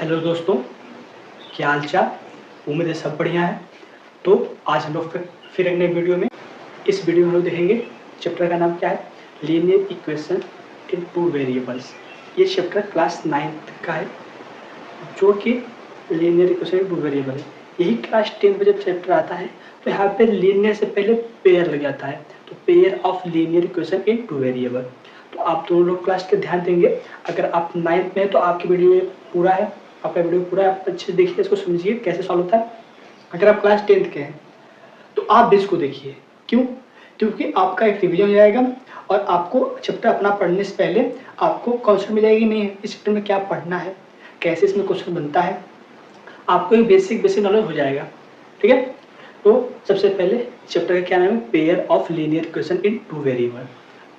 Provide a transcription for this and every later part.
Hello दोस्तों, क्या हाल चाल। उम्मीद है सब बढ़िया है। तो आज हम लोग फिर एक नए वीडियो में इस वीडियो में हम लोग देखेंगे चैप्टर का नाम क्या है, लीनियर इक्वेशन इन टू वेरिएबल्स। ये चैप्टर क्लास 9th का है जो कि लीनियर इक्वेशन इन टू वेरिएबल है। यही क्लास 10 में जब चैप्टर आता है तो यहाँ पे लीनियर से पहले पेयर लग जाता है, तो pair of linear equation in two variable. तो आप दोनों लोग क्लास पे ध्यान देंगे। अगर आप 9th में है तो आपकी वीडियो पूरा है, आपका वीडियो पूरा है, आप अच्छे से देखिए, इसको समझिए कैसे सॉल्व होता है। अगर आप क्लास 10th के हैं तो आप भी इसको देखिए। क्यों? क्योंकि आपका एक रिवीजन हो जाएगा और आपको चैप्टर अपना पढ़ने से पहले आपको कॉन्सेप्ट मिल जाएगी, नहीं इस चैप्टर में क्या पढ़ना है, कैसे इसमें क्वेश्चन बनता है, आपको एक बेसिक नॉलेज हो जाएगा। ठीक है। तो सबसे पहले चैप्टर का क्या नाम है, pair of linear equation in two variable.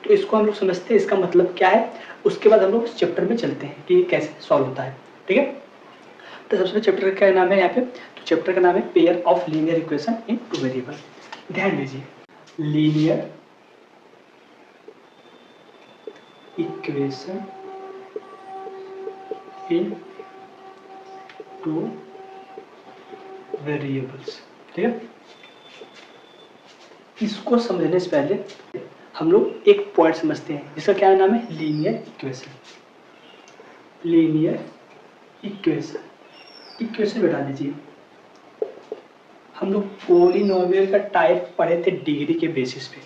तो इसको हम लोग समझते हैं इसका मतलब क्या है, उसके बाद हम लोग इस चैप्टर में चलते हैं कि ये कैसे सॉल्व होता है। ठीक है। तो सबसे चैप्टर का क्या नाम है यहाँ पे, तो चैप्टर का नाम है pair of linear equation in two variable. ध्यान दीजिए, लीनियर इक्वेशन इन टू वेरिएबल्स। ठीक है। इसको समझने से पहले हम लोग एक पॉइंट समझते हैं जिसका क्या नाम है, लीनियर इक्वेशन। लीनियर इक्वेशन बैठा दीजिए। हम लोग पॉलिनोमियल का टाइप पढ़े थे डिग्री के बेसिस पे,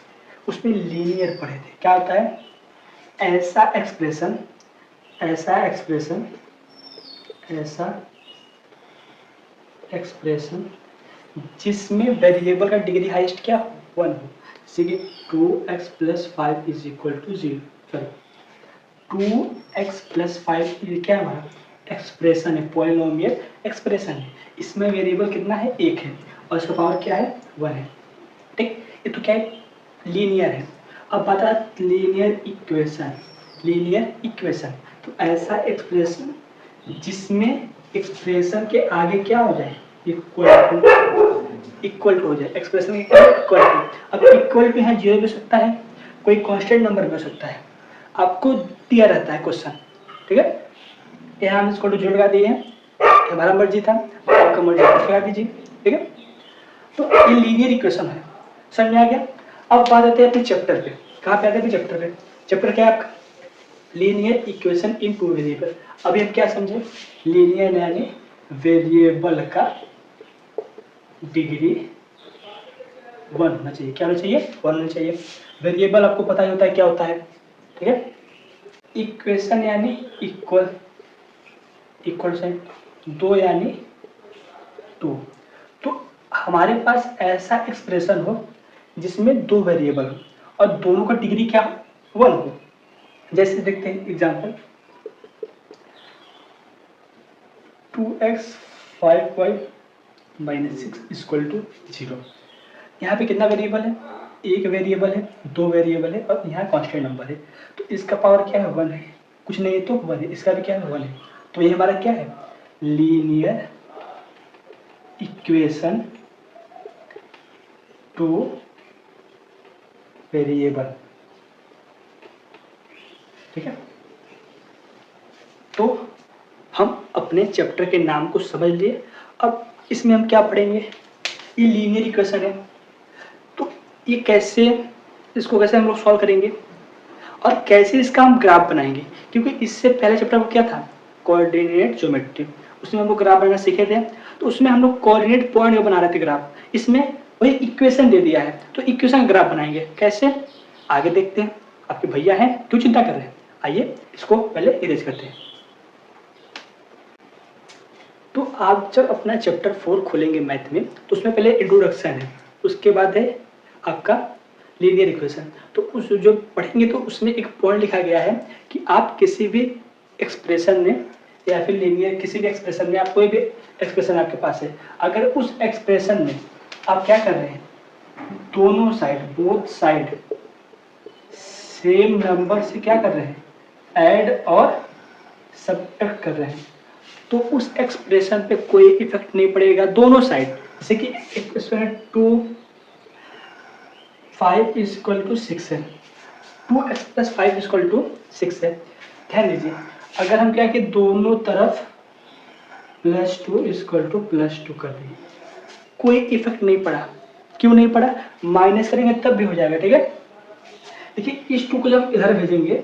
उसमें लीनियर पढ़े थे। क्या होता है, ऐसा एक्सप्रेशन जिसमें वेरिएबल का डिग्री हाईएस्ट क्या 1 हो, जैसे कि 2x + 5 = 0। सॉरी, 2x + 5 ये क्या हमारा एक्सप्रेशन है, पॉलिनोमियल एक्सप्रेशन है। इसमें वेरिएबल कितना है, 1 है और इसका पावर क्या है, 1 है। ठीक, ये तो क्या है, लीनियर है। अब बात आती लीनियर इक्वेशन। तो ऐसा एक्सप्रेशन जिसमें एक्सप्रेशन के आगे क्या हो जाए, इक्वल टू हो जाए, एक्सप्रेशन के इक्वल टू। अब इक्वल टू यहाँ 0 भी हो सकता है, कोई कांस्टेंट नंबर भी हो सकता है, आपको दिया रहता है क्वेश्चन। ठीक है। यहाँ हम इसको 0 लगा दिए हैं, हमारा मर्जी था, आपका मर्जी लगा दीजिए। ठीक है। तो ये लीनियर इक्वेशन है, समझ में आ गया। अब बात आते हैं अपने चैप्टर पे। कहाँ पे आते हैं चैप्टर पे, चैप्टर क्या है आपका, लीनियर इक्वेशन इन टू वेरिएबल। अभी हम क्या समझे, लीनियर यानी वेरिएबल का डिग्री 1 होना चाहिए। क्या होना चाहिए, 1 होना चाहिए। वेरिएबल आपको पता ही होता है क्या होता है। ठीक है। इक्वेशन यानी इक्वल साइन, 2 यानी 2। तो हमारे पास ऐसा एक्सप्रेशन हो जिसमें 2 वेरिएबल हो और दोनों का डिग्री क्या हो, 1 हो। जैसे देखते हैं एग्जांपल, 2x 5y - 6 = 0। यहाँ पे कितना वेरिएबल है, एक वेरिएबल है, 2 वेरिएबल है और यहाँ कांस्टेंट नंबर है। तो इसका पावर क्या है, 1 है, कुछ नहीं है तो 1 है, इसका भी क्या है, 1 है। तो ये हमारा क्या है, लीनियर इक्वेशन टू वेरिएबल। ठीक है। तो हम अपने चैप्टर के नाम को समझ लिए। अब इसमें हम क्या पढ़ेंगे, ये लीनियर इक्वेशन है, तो ये कैसे, इसको कैसे हम लोग सॉल्व करेंगे और कैसे इसका हम ग्राफ बनाएंगे। क्योंकि इससे पहले चैप्टर में क्या था, कोऑर्डिनेट ज्योमेट्री, उसमें हम लोग ग्राफ बनाना सीखे थे। तो उसमें हम लोग कोऑर्डिनेट पॉइंट बना रहे थे ग्राफ, इसमें वही इक्वेशन दे दिया है तो इक्वेशन का ग्राफ बनाएंगे कैसे, आगे देखते हैं। आपके भैया हैं, क्यों चिंता कर रहे हैं, आइए इसको पहले इरेज करते हैं। तो आप जब अपना चैप्टर 4 खोलेंगे मैथ में, तो उसमें पहले इंट्रोडक्शन है, उसके बाद है आपका लीनियर इक्वेशन। तो उस जो पढ़ेंगे तो उसमें एक पॉइंट लिखा गया है कि आप किसी भी एक्सप्रेशन में या फिर लीनियर किसी भी एक्सप्रेशन में, आप कोई भी एक्सप्रेशन आपके पास है, अगर उस एक्सप्रेशन में आप क्या कर रहे हैं, दोनों side both side same number से क्या कर रहे हैं, ऐड और सब्ट्रैक्ट कर रहे हैं, तो उस एक्सप्रेशन पे कोई इफेक्ट नहीं पड़ेगा दोनों साइड। जैसे कि एक्सप्रेशन 5 = 6 है, 2x + 5 = 6 है। ध्यान दीजिए, अगर हम क्या कि दोनों तरफ +2 इक्वल टू +2 कर देंगे, कोई इफेक्ट नहीं पड़ा। क्यों नहीं पड़ा? माइनस करेंगे तब भी हो जाएगा, ठीक है। देखिए इस 2 को जब इधर भेजेंगे,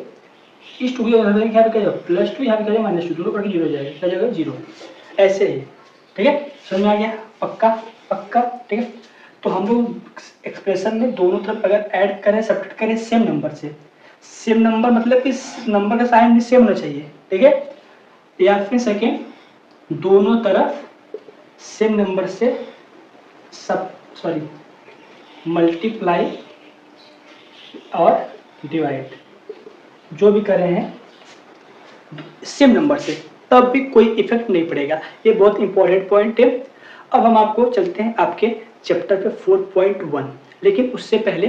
इस 2 को इधर भेजेंगे, यहाँ पे क्या जाएगा +2, यहाँ पे क्या जाएगा -2, दोनों पढ़ के 0 हो जाएगा, क्या जाएगा 0। ऐसे ही, ठीक है, समझ में आ गया? पक्का पक्का, ठीक है। तो हम लोग एक्सप्रेशन में दोनों तरफ अगर ऐड करें सब्ट्रैक्ट करें सेम नंबर से, सेम नंबर मतलब इस नंबर का साइन भी सेम होना चाहिए, ठीक है। या फिर सेकेंड दोनों तरफ सेम नंबर से मल्टीप्लाई और डिवाइड जो भी कर रहे हैं सेम नंबर से, तब भी कोई इफेक्ट नहीं पड़ेगा। ये बहुत इंपॉर्टेंट पॉइंट है। अब हम आपको चलते हैं आपके चैप्टर पे 4.1, लेकिन उससे पहले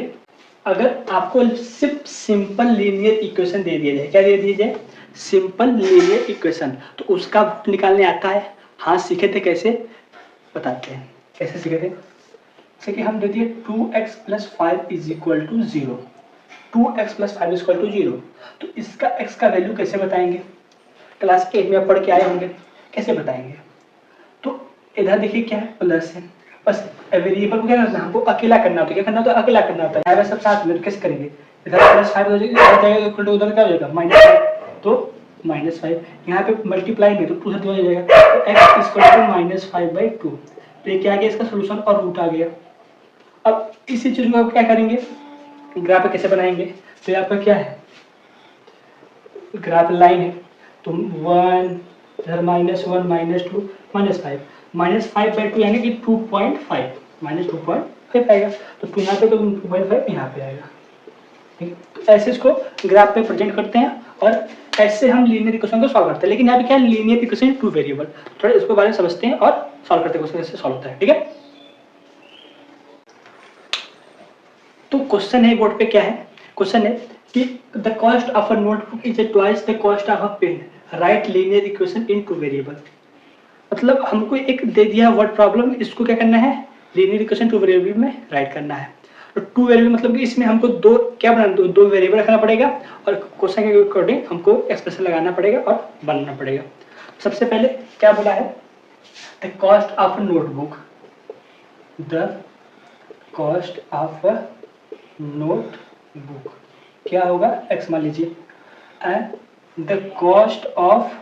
अगर आपको सिर्फ सिंपल लीनियर इक्वेशन दे दिया जाए, क्या दे दिया जाए? सिंपल लीनियर इक्वेशन, तो उसका निकालने आता है? हाँ सीखे थे, कैसे बताते हैं, कैसे सीखे थे। जैसे कि हम दे दिए 2x + 5 = 0, 2x + 5 = 0, तो इसका x का वैल्यू कैसे बताएंगे? क्लास 8 में पढ़ के आए होंगे, कैसे बताएंगे? तो इधर देखिए क्या है, प्लस है, बस वेरिएबल को क्या करना है, हमको अकेला करना होता है। क्या करना होता है? अकेला करना होता है। सब साथ में, तो कैसे करेंगे? इधर +5 हो जाएगा, इक्वल टू उधर क्या हो जाएगा -5, तो -5 यहाँ पे मल्टीप्लाई में तो 2 से डिवाइड हो जाएगा, तो x = -5/2। तो ये क्या आ गया इसका सोल्यूशन, और रूट आ गया। अब इसी चीज को आप क्या करेंगे, ग्राफ कैसे बनाएंगे? तो आपका क्या है, ग्राफ लाइन है, तो 1 इधर -1 -2 -5 -5/2 यानी कि 2.5 -2.5 आएगा, तो 2 यहाँ पे तो 2.5 यहाँ पे आएगा, ठीक है। तो ऐसे इसको ग्राफ पे प्रेजेंट करते हैं और ऐसे हम लीनियर इक्वेशन को सॉल्व करते हैं। लेकिन यहाँ पे क्या है, लीनियर इक्वेशन 2 वेरिएबल, थोड़ा इसको बारे में समझते हैं और सॉल्व करते हैं, क्वेश्चन कैसे सॉल्व होता है, ठीक है। तो क्वेश्चन है बोर्ड पे, क्या है क्वेश्चन है कि the cost of a notebook is twice the cost of a pen, right linear equation in 2 variable. मतलब हमको एक दे दिया वर्ड प्रॉब्लम, इसको क्या करना है, लीनियर इक्वेशन 2 वेरिएबल में राइट करना है। तो 2 वेरिएबल मतलब कि इसमें हमको दो वेरिएबल रखना पड़ेगा और क्वेश्चन के अकॉर्डिंग हमको एक्सप्रेशन लगाना पड़ेगा और बनाना पड़ेगा। सबसे पहले क्या बोला है, the cost of notebook, the cost of notebook क्या होगा, x मान लीजिए, and the cost of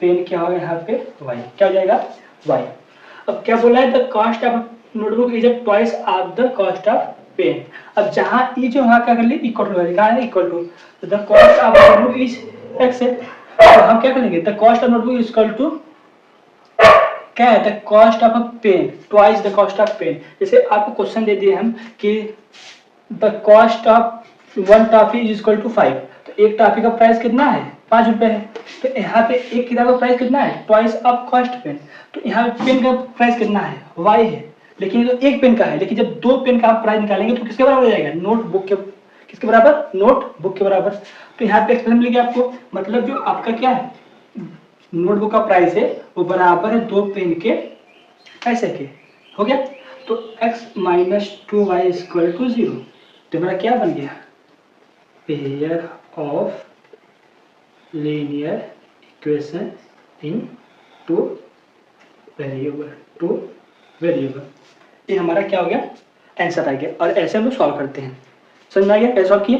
pen क्या होगा यहाँ पे, y, क्या हो जाएगा y। अब क्या बोला है, the cost of notebook is twice of the cost of pen. अब जहाँ ई जो वहाँ क्या कर ली, इक्वल टू कहा है, equal to, the cost of notebook is x है, तो हम क्या करेंगे, the cost of notebook is equal to क्या है, the cost of a pen twice the cost of pen. जैसे आपको क्वेश्चन दे दिए हम कि the cost of 1 toffee is equal to 5, तो एक टॉफी का प्राइस कितना है, 5 रुपए है। तो यहाँ पे एक किताब का प्राइस कितना है, ट्वाइस ऑफ कॉस्ट पेन, तो यहाँ पेन का प्राइस कितना है, y है। लेकिन ये तो एक पेन का है, लेकिन जब 2 पेन का आप प्राइस निकालेंगे तो किसके बराबर हो जाएगा, नोटबुक के, किसके बराबर, नोटबुक के बराबर। तो यहाँ पे एक्सप्रेशन मिल गया आपको, मतलब जो आपका क्या है नोटबुक का प्राइस है वो बराबर है 2 पेन के पैसे के, हो गया। तो x - 2y = 0, तो मेरा क्या बन गया, pair of linear equation in 2 variable, ये हमारा क्या हो गया, आंसर आ गया। और ऐसे हम लोग सॉल्व करते हैं, समझ में आ गया कैसे सॉल्व किए,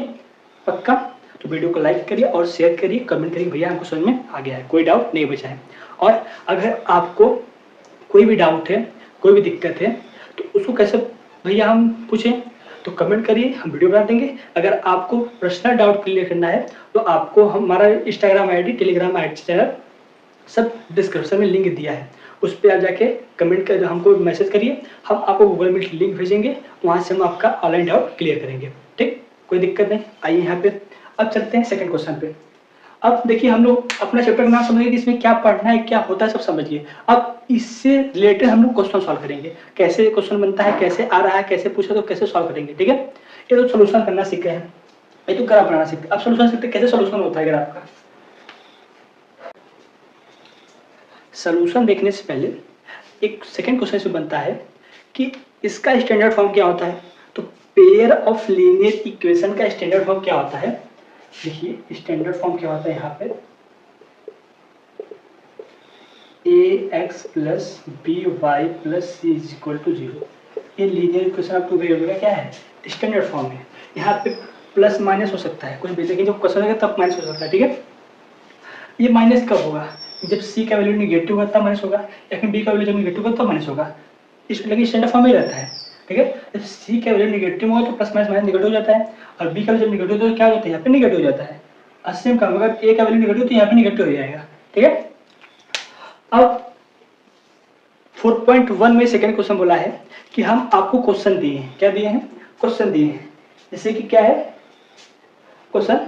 पक्का। तो वीडियो को लाइक करिए और शेयर करिए, कमेंट करिए, भैया हमको समझ में आ गया है, कोई डाउट नहीं बचा है। और अगर आपको कोई भी डाउट है, कोई भी दिक्कत है, तो उसको कैसे भैया हम पूछें, तो कमेंट करिए, हम वीडियो बना देंगे। अगर आपको पर्सनल डाउट क्लियर करना है तो आपको हमारा Instagram ID, Telegram ID, channel सब डिस्क्रिप्शन में लिंक दिया है, उस पर आप जाके कमेंट कर हमको मैसेज करिए, हम आपको गूगल मीट लिंक भेजेंगे, वहाँ से हम आपका ऑनलाइन डाउट क्लियर करेंगे, ठीक, कोई दिक्कत नहीं। आइए यहाँ पे अब चलते हैं सेकंड क्वेश्चन पे। अब देखिए हम लोग अपना चैप्टर का नाम समझिए कि इसमें क्या पढ़ना है, क्या होता है, सब समझिए। अब इससे रिलेटेड हम लोग क्वेश्चन सॉल्व करेंगे, कैसे क्वेश्चन बनता है, कैसे आ रहा है, कैसे पूछा तो कैसे सॉल्व करेंगे, ठीक है। ये तो सोल्यूशन करना सीख गए हैं, ये तो ग्राफ बनाना सीखते, अब सोल्यूशन सीखते कैसे सोल्यूशन होता है ग्राफ का। सोल्यूशन देखने से पहले एक सेकंड क्वेश्चन से बनता है कि इसका स्टैंडर्ड फॉर्म क्या होता है। तो पेयर ऑफ लीनियर इक्वेशन का स्टैंडर्ड फॉर्म क्या होता है, देखिए स्टैंडर्ड फॉर्म क्या होता है यहाँ पे, ax plus b y plus c is equal to 0। ये linear equation of two variable का क्या है, स्टैंडर्ड फॉर्म है। यहाँ पे प्लस माइनस हो सकता है, कुछ भी, लेकिन जब क्वेश्चन होगा तब माइनस हो सकता है, ठीक है। ये माइनस कब होगा, जब c का वैल्यू नेगेटिव होगा तब माइनस होगा, या फिर b का वैल्यू जब नेगेटिव होगा तब माइनस होगा। इस लेकिन स्टैंडर्ड फॉर्म में रहता है, ठीक है। जब c का वैल्यू नेगेटिव होगा तो प्लस माइनस माइनस नेगेटिव हो जाता है, और b का वैल्यू जब नेगेटिव होता है तो क्या हो जाता है, यहाँ पे नेगेटिव हो जाता है। सेम काम अगर a का वैल्यू नेगेटिव तो यहाँ पे नेगेटिव हो जाएगा, ठीक है। अब 4.1 में सेकंड क्वेश्चन बोला है कि हम आपको क्वेश्चन दिए हैं, क्या दिए हैं, क्वेश्चन दिए हैं। जैसे कि क्या है question,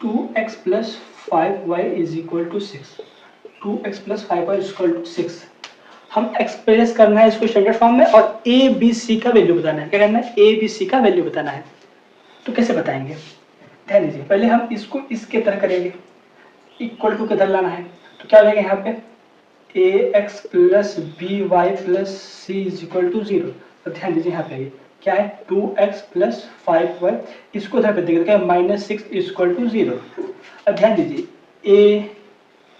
2x plus 5y is equal to 6, 2x plus 5y is equal to 6। हम एक्सप्रेस करना है इसको स्टैंडर्ड फॉर्म में, और a b c का वैल्यू बताना है। क्या करना है, a b c का वैल्यू बताना है। तो कैसे बताएंगे, ध्यान दीजिए। पहले हम इसको इसके तरह करेंगे, इक्वल टू किधर लाना है, तो क्या हो जाएगा यहाँ पे ax plus b y plus c is equal to 0। तो ध्यान दीजिए यहाँ पे क्या है 2x प्लस 5y, इसको इधर पे देखिए क्या है माइनस 6 इज इक्वल टू 0। अब ध्यान दीजिए a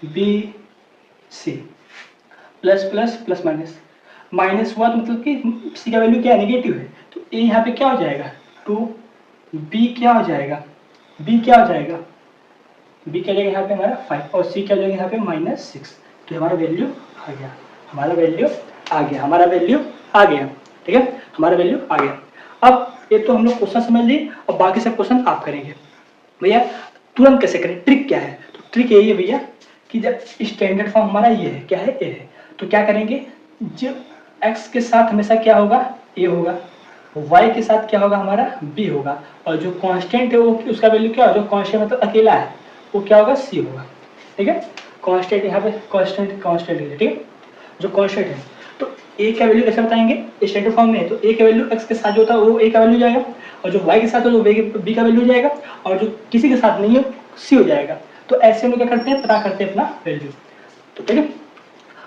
b c plus plus plus minus, minus हुआ तो मतलब कि c का वैल्यू क्या है, नेगेटिव है। तो a यहाँ पे क्या हो जाएगा 2, b क्या हो जाएगा, b क्या हो जाएगा, b क्या जाएगा यहाँ पे हमारा 5, और c क्या हो जाएगा यहाँ पे माइनस 6। तो हमारा वैल्यू आ गया, हमारा वैल्यू आ गया, हमारा वैल्यू आ गया, ठीक है, हमारा वैल्यू आ गया। अब ये तो हम लोग क्वेश्चन समझ लिए, और बाकी सब क्वेश्चन आप करेंगे। भैया तुरंत कैसे करें, ट्रिक क्या है, तो ट्रिक यही है भैया कि जब स्टैंडर्ड फॉर्म हमारा ये है, क्या है, ए है, तो क्या करेंगे, जब x के साथ हमेशा क्या होगा, a होगा, y के साथ क्या होगा हमारा b होगा, और जो कांस्टेंट है वो उसका वैल्यू क्या होगा, जो कांस्टेंट मतलब अकेला है वो क्या होगा, c होगा, ठीक है। कांस्टेंट यहाँ पे कांस्टेंट कांस्टेंट है, ठीक है, जो कांस्टेंट है। तो a का वैल्यू कैसे बताएंगे, स्टैंडर्ड फॉर्म में है तो a का वैल्यू x के साथ जो होता है वो a का वैल्यू जाएगा, और जो y के साथ है वो b का वैल्यू जाएगा, और जो किसी के साथ नहीं है c हो जाएगा। तो ऐसे हम लोग क्या करते हैं, पता करते हैं अपना वैल्यू, तो ठीक है।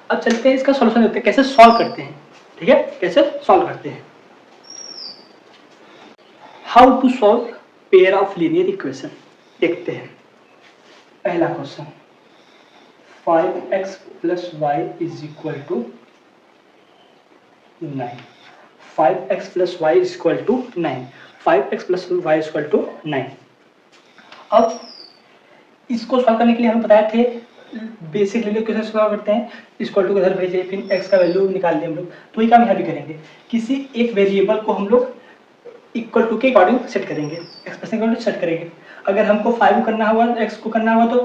अब चलते हैं इसका सॉल्यूशन देखते हैं कैसे सॉल्व करते हैं, ठीक है, कैसे सॉल्व करते हैं। How to solve pair of linear equation, देखते हैं। पहला question 5x plus y is equal to 9, 5x plus y is equal to 9, 5x plus y is equal to 9। अब इसको सॉल्व करने के लिए हमें बताए थे बेसिक लीनियर इक्वेशन सॉल्व करते हैं, इक्वल टू इधर भेजे, फिर x का वैल्यू निकाल दिए हम लोग। तो ये काम यहाँ भी करेंगे, किसी एक वेरिएबल को हम लोग इक्वल टू के अकॉर्डिंग सेट करेंगे, एक्सप्रेशन के अकॉर्डिंग सेट करेंगे। अगर हमको 5 करना हुआ, x को करना हुआ तो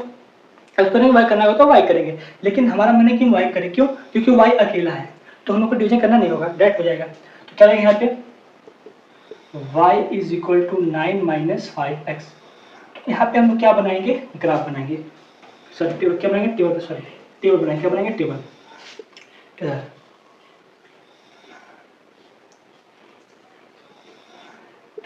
x करेंगे, y करना होगा तो y करेंगे। लेकिन हमारा मन है कि y करें, क्यों, क्योंकि y अकेला है, तो हम लोग को डिवीजन करना नहीं होगा, डायरेक्ट हो जाएगा। तो क्या रहेगा यहाँ पे y is equal to 9 minus 5x। यहाँ पे हम लोग क्या बनाएंगे, ग्राफ बनाएंगे, सॉरी टेबल, क्या बनाएंगे, टेबल, सॉरी टेबल बनाएंगे, क्या बनाएंगे, टेबल। इधर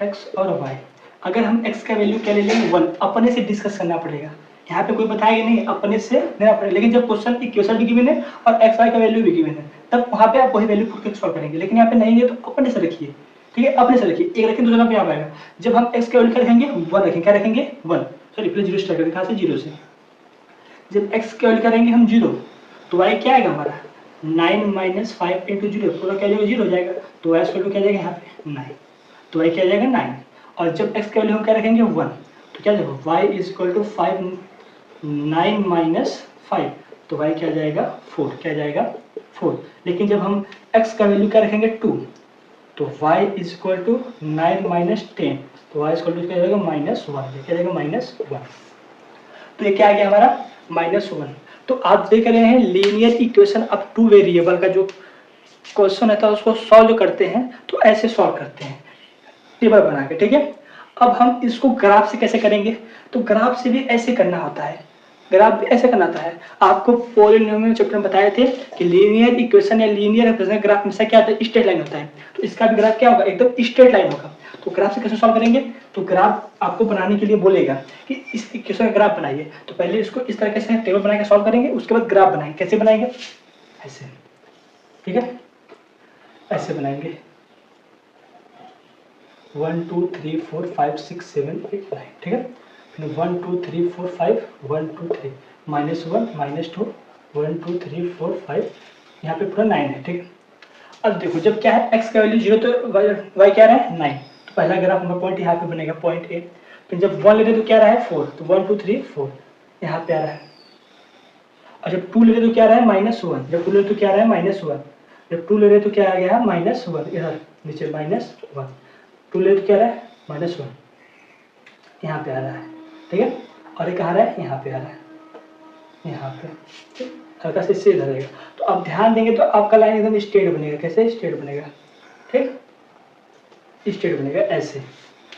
x और y, अगर हम x का वैल्यू क्या ले लेंगे 1, अपने से डिस्कस करना पड़ेगा, यहाँ पे कोई बताएगा नहीं, अपने से लेना पड़ेगा। लेकिन जब क्वेश्चन इक्वेशन भी गिवन है और x y का वैल्यू भी गिवन है, तब वहाँ पे आप वही वैल्यू पुट के सॉल्व करेंगे। लेकिन यहाँ पे नहीं है तो अपने से रखिए, ठीक है, अपने से रखिए, एक रखें दूसरा पे यहाँ आएगा। जब हम x का वैल्यू क्या रखेंगे 1 रखेंगे, क्या रखेंगे 1, सॉरी पहले 0 स्टार्ट करेंगे, कहाँ से 0 से। जब x का वैल्यू करेंगे हम 0, तो y क्या आएगा हमारा 9 माइनस 5 इंटू 0, पूरा क्या जाएगा 0 हो जाएगा, तो y स्क्वायर टू क्या जाएगा यहाँ पे 9, तो y क्या जाएगा 9। और जब x का वैल्यू हम क्या रखेंगे 1, तो क्या जाएगा y is equal to 5 9 minus 5, तो y क्या जाएगा 4, क्या जाएगा 4। लेकिन जब हम x का वैल्यू क्या रखेंगे 2, तो y is equal to 9 minus 10, तो y इक्वल टू क्या जाएगा माइनस 1, क्या जाएगा माइनस 1। तो ये क्या आ गया हमारा -1। तो आप देख रहे हैं linear equation of two variable का जो क्वेश्चन रहता है उसको सॉल्व करते हैं तो ऐसे सॉल्व करते हैं, टेबल बना के, ठीक है। अब हम इसको ग्राफ से कैसे करेंगे, तो ग्राफ से भी ऐसे करना होता है, ग्राफ भी ऐसे करना होता है। आपको पॉलिनोमियल चैप्टर में बताए थे कि लीनियर इक्वेशन या लीनियर रिप्रेजेंटेशन ग्राफ में से क्या होता है, स्ट्रेट लाइन होता है। तो इसका भी ग्राफ क्या होगा, एकदम स्ट्रेट लाइन होगा। तो ग्राफ से कैसे सॉल्व करेंगे, तो ग्राफ आपको बनाने के लिए बोलेगा कि इस इक्वेशन का ग्राफ बनाइए। तो पहले इसको इस तरीके से टेबल बना के सॉल्व करेंगे, उसके बाद ग्राफ बनाएंगे। कैसे बनाएंगे, ऐसे, ठीक है, ऐसे बनाएंगे 1 2 3 4 5 6 7 8 9, ठीक है। फिर 1 2 3 4 5 1 2 3 -1 -2 1 2 3 4 5, यहाँ पे पूरा 9 है, ठीक है। अब देखो जब क्या है x का वैल्यू 0 तो y क्या रहा है 9, तो पहला ग्राफ हमारा पॉइंट यहाँ पे बनेगा पॉइंट A। फिर जब 1 लेते तो क्या रहा है 4, तो 1 2 3 4 यहाँ पे आ रहा है। और जब 2 लेते तो क्या रहा है -1, जब 2 लेते तो क्या रहा है -1, जब 2 ले रहे तो क्या आ गया -1, इधर नीचे -1, 2 ले तो क्या रहा है -1, यहाँ पे आ रहा है, ठीक है। और ये कहाँ रहा है, यहाँ पे आ रहा है, यहाँ पे हल्का से इससे इधर रहेगा। तो आप ध्यान देंगे तो आपका लाइन एकदम स्ट्रेट बनेगा। कैसे स्ट्रेट बनेगा, ठीक, स्ट्रेट बनेगा ऐसे।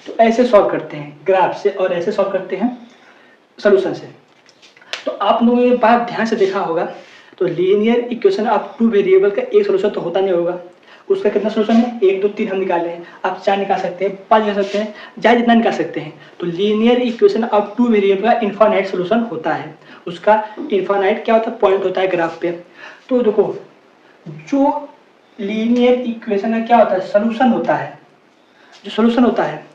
तो ऐसे सॉल्व करते हैं ग्राफ से, और ऐसे सॉल्व करते हैं सोल्यूशन से। तो आप लोगों ने ये बात ध्यान से देखा होगा, तो लीनियर इक्वेशन आप 2 वेरिएबल का एक सोल्यूशन तो होता नहीं होगा। उसका कितना सोल्यूशन है, 1 2 3 हम निकाले हैं, आप 4 निकाल सकते हैं, 5 निकाल सकते हैं, चाहे जितना निकाल सकते हैं। तो लीनियर इक्वेशन अब 2 वेरिएबल का इनफाइनाइट सोल्यूशन होता है। उसका इनफाइनाइट क्या होता है, पॉइंट होता है ग्राफ पे। तो देखो जो लीनियर इक्वेशन का क्या होता है, सोल्यूशन होता है, जो सोल्यूशन होता है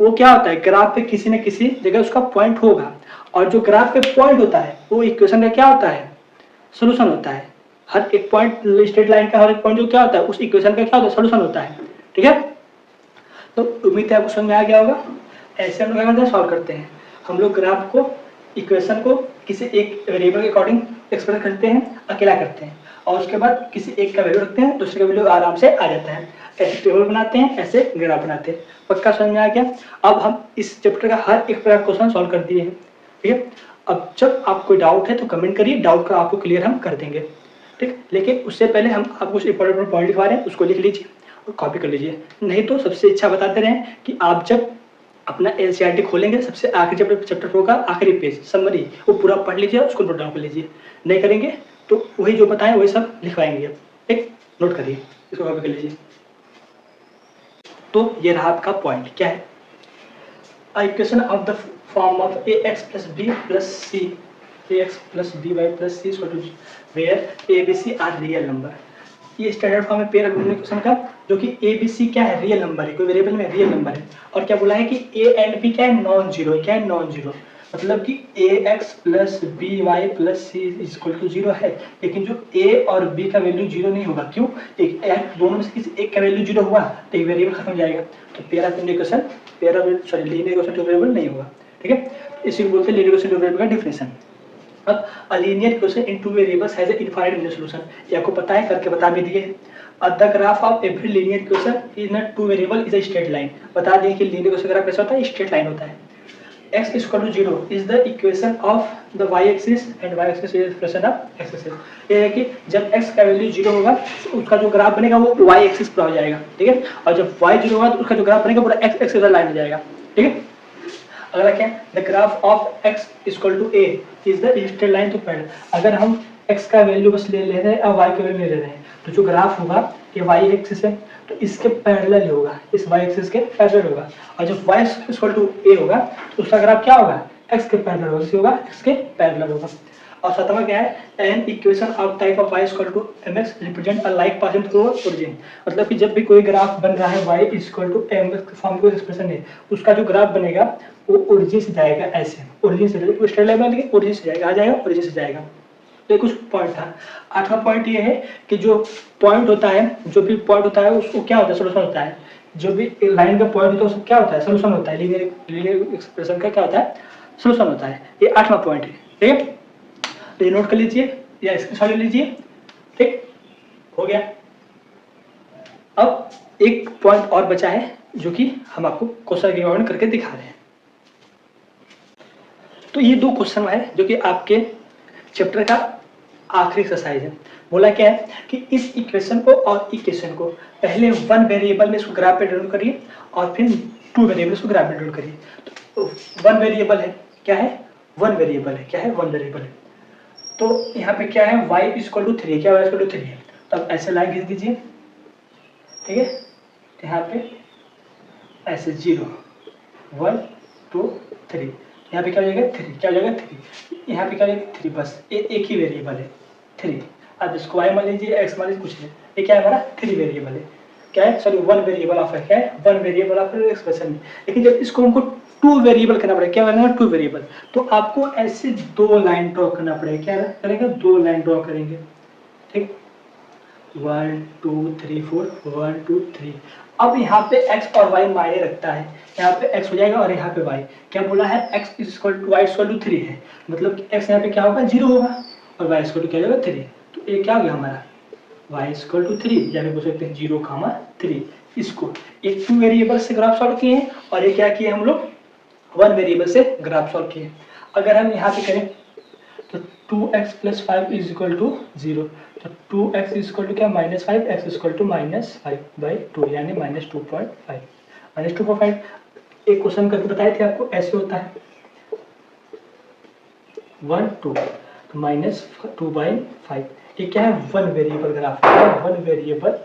वो क्या होता है, ग्राफ पे किसी न किसी जगह उसका पॉइंट होगा, और जो ग्राफ पे पॉइंट होता है वो इक्वेशन का क्या होता है, सोल्यूशन होता है। हर एक पॉइंट स्ट्रेट लाइन का हर एक पॉइंट जो क्या होता है उस इक्वेशन का क्या होता है, सोल्यूशन होता है, ठीक है। तो उम्मीद है आपको समझ में आ गया होगा। ऐसे हम लोग क्या करते हैं, सॉल्व करते हैं। हम लोग ग्राफ को, इक्वेशन को किसी एक वेरिएबल के अकॉर्डिंग एक्सप्रेस करते हैं, अकेला करते हैं, और उसके बाद किसी एक का वैल्यू रखते हैं, दूसरे का वैल्यू आराम से आ जाता है। ऐसे टेबल बनाते हैं, ऐसे ग्राफ बनाते हैं। पक्का समझ में आ गया। अब हम इस चैप्टर का हर एक प्रकार क्वेश्चन सॉल्व कर दिए हैं, ठीक है। अब जब आपको कोई डाउट है तो कमेंट करिए, डाउट का आपको क्लियर हम कर देंगे, ठीक। लेकिन उससे पहले हम आपको कुछ इंपॉर्टेंट पॉइंट लिखवा रहे हैं, उसको लिख लीजिए और कॉपी कर लीजिए। नहीं तो सबसे अच्छा बताते रहें कि आप जब अपना एनसीईआरटी खोलेंगे, सबसे आखिरी चैप्टर 4 का आखिरी पेज समरी वो पूरा पढ़ लीजिए, उसको नोट डाउन कर लीजिए। नहीं करेंगे तो वही जो बताएं वही सब लिखवाएंगे, ठीक। नोट करिए, इसको कॉपी कर लीजिए। तो ये रहा आपका पॉइंट, क्या है, equation of the form of ax plus b plus c, ax plus by plus c equal to where a b c are real number। ये स्टैंडर्ड फॉर्म है पेयर इक्वेशन का, जो कि a b c क्या है, real number है, कोई variable में रियल नंबर है। और क्या बोला है कि a एंड b क्या है, नॉन जीरो है। क्या है, नॉन जीरो, मतलब कि ax plus by plus c equal to 0 है, लेकिन जो a और b का वैल्यू 0 नहीं होगा। क्यों, एक दोनों में से किसी एक का वैल्यू 0 हुआ तो एक वेरिएबल खत्म हो जाएगा। तो pair of equation, linear equation two variable नहीं होगा, ठीक है। इसी को बोलते हैं लीनियर इक्वेशन टू वेरिएबल का डेफिनेशन। अब a linear equation in two variables has a infinite linear solution, ये आपको पता है, करके बता भी दिए। The graph of every linear equation in a two variable is a straight line, बता दें कि लीनियर इक्वेशन ग्राफ कैसा होता है, स्ट्रेट लाइन होता है। x is equal to 0 is the equation of the y axis and y axis is expression of x axis। ये है कि जब x का वैल्यू 0 होगा तो उसका जो ग्राफ बनेगा वो y एक्सिस पर हो जाएगा, ठीक है। और जब y 0 होगा तो उसका जो ग्राफ बनेगा पूरा x एक्सिस पर लाइन हो जाएगा, ठीक है। अगला क्या है, the graph of x equal to a is the straight line to parallel. अगर हम x का वैल्यू बस ले रहे हैं और y का वैल्यू ले रहे हैं, तो जो ग्राफ होगा ये y एक्सिस है तो इसके पैरेलल होगा, इस y एक्सिस के पैरेलल होगा। और जब y इक्वल टू a होगा तो उसका ग्राफ क्या होगा, x के पैरेलल होगा, इसे होगा x के पैरेलल होगा। और सातवां क्या है, an equation of type of y equal to mx represent a like passing through origin. मतलब कि जब भी कोई ग्राफ बन रहा है y equal to mx form को एक्सप्रेशन है, उसका जो ग्राफ बनेगा वो ओरिजिन से जाएगा, ऐसे ओरिजिन से जाएगा, स्ट्रेट लाइन बनेगी ओरिजिन से जाएगा, आ जाएगा ओरिजिन से जाएगा। तो कुछ पॉइंट था। आठवां पॉइंट ये है कि जो पॉइंट होता है, जो भी पॉइंट होता है उसको क्या होता है, सोल्यूशन होता है। जो भी लाइन का पॉइंट होता है उसको क्या होता है, सोल्यूशन होता है। लीनियर एक्सप्रेशन का क्या होता है, सोल्यूशन होता है। ये आठवां पॉइंट है, ठीक है। तो ये नोट कर लीजिए या स्क्रीनशॉट ले लीजिए, ठीक हो गया। अब एक पॉइंट और बचा है जो कि हम आपको क्वेश्चन के अकॉर्डिंग करके दिखा रहे हैं। तो ये दो क्वेश्चन है जो कि आपके चैप्टर का आखिरी एक्सरसाइज है। बोला क्या है कि इस इक्वेशन को और इक्वेशन को पहले वन वेरिएबल में इसको ग्राफ पे डिनोट करिए और फिर टू वेरिएबल इसको ग्राफ पे डिनोट करिए। तो वन वेरिएबल है, क्या है, वन वेरिएबल है, क्या है, वन वेरिएबल है। तो यहाँ पे क्या है, y इक्वल टू 3, क्या y इक्वल टू 3 है। तो अब ऐसे लाइन खींच दीजिए, ठीक है। यहाँ पे ऐसे 0 1 2 3, यहाँ पे क्या हो जाएगा 3, क्या हो जाएगा 3, यहाँ पे क्या हो जाएगा 3, बस एक ही वेरिएबल है 3। अब इसको y मान लीजिए, x मान लीजिए, कुछ नहीं, ये क्या है हमारा 3 वेरिएबल है, क्या है, सॉरी वन वेरिएबल ऑफ है, क्या है, वन वेरिएबल ऑफ एक्सप्रेशन में। लेकिन जब इसको हमको टू वेरिएबल करना पड़ेगा। क्या करना है? Two variable. तो आपको ऐसे दो लाइन ड्रॉ करना पड़ेगा। क्या करेंगे? दो लाइन ड्रॉ करेंगे, ठीक, 1 2 3 4 1 2 3। अब यहाँ पे x और y मायने रखता है। यहाँ पे x हो जाएगा और यहाँ पे y। क्या बोला है? x equal to y equal to 3 है, मतलब कि x यहाँ पे क्या होगा? 0 होगा और y इक्वल टू क्या होगा? 3। तो ये क्या हो गया हमारा? y इक्वल टू 3, या फिर बोल सकते हैं 0, 3। इसको एक टू वेरिएबल से ग्राफ सॉल्व किए हैं और ये क्या किए हम लोग? वन वेरिएबल से ग्राफ सॉल्व किए। अगर हम यहाँ पे करें तो 2x plus 5 is equal to 0। तो 2x इज इक्वल टू क्या? -5, x इज इक्वल टू -5/2, यानी -2.5। -2.5 एक क्वेश्चन करके बताए थे आपको, ऐसे होता है 1 2, तो -2/5। ये क्या है? वन वेरिएबल ग्राफ है, वन वेरिएबल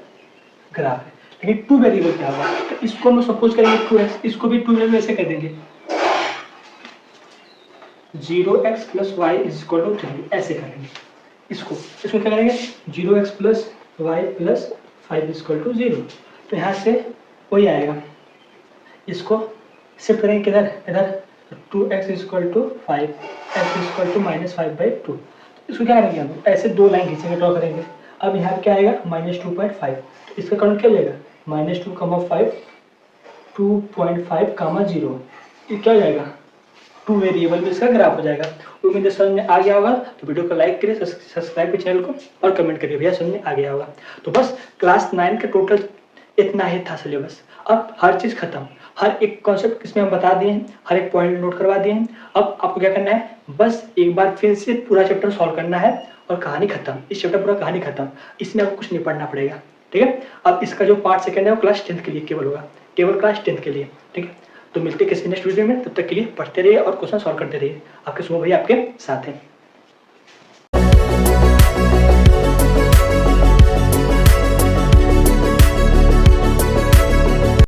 ग्राफ है। लेकिन टू वेरिएबल क्या होगा? तो इसको हम सपोज करेंगे 2x, इसको भी टू वेरिएबल ऐसे कर देंगे 0x plus y is equal to 3, ऐसे करेंगे। इसको क्या करेंगे? 0x plus y plus 5 is equal to 0। तो यहाँ से वही आएगा। इसको शिफ्ट करेंगे किधर? इधर। 2x is equal to 5, x is equal to -5/2। इसको क्या करेंगे? हम ऐसे दो लाइन खींचेंगे, ड्रॉ करेंगे। अब यहाँ क्या आएगा? -2.5। तो इसका काउंट क्या हो जाएगा? -2, 5, 2.5, 0। ये क्या हो जाएगा? टू वेरिएबल में इसका ग्राफ हो जाएगा। उम्मीद है समझ में आ गया होगा। तो वीडियो को लाइक करिए, सब्सक्राइब करिए चैनल को और कमेंट करिए भैया समझ में आ गया होगा। तो बस क्लास 9 का टोटल इतना ही था सिलेबस। अब हर चीज़ खत्म, हर एक कॉन्सेप्ट इसमें हम बता दिए हैं, हर एक पॉइंट नोट करवा दिए हैं। अब आपको क्या करना है? बस एक बार फिर से पूरा चैप्टर सॉल्व करना है और कहानी खत्म। इस चैप्टर पूरा कहानी खत्म, इसमें आपको कुछ नहीं पढ़ना पड़ेगा, ठीक है। अब इसका जो पार्ट सेकंड है वो क्लास 10th के लिए केवल होगा, केवल क्लास 10th के लिए, ठीक है। तो मिलते हैं किसी नेक्स्ट वीडियो में, तब तक के लिए पढ़ते रहिए और क्वेश्चन सॉल्व करते रहिए। आपके सुबह भैया आपके साथ हैं।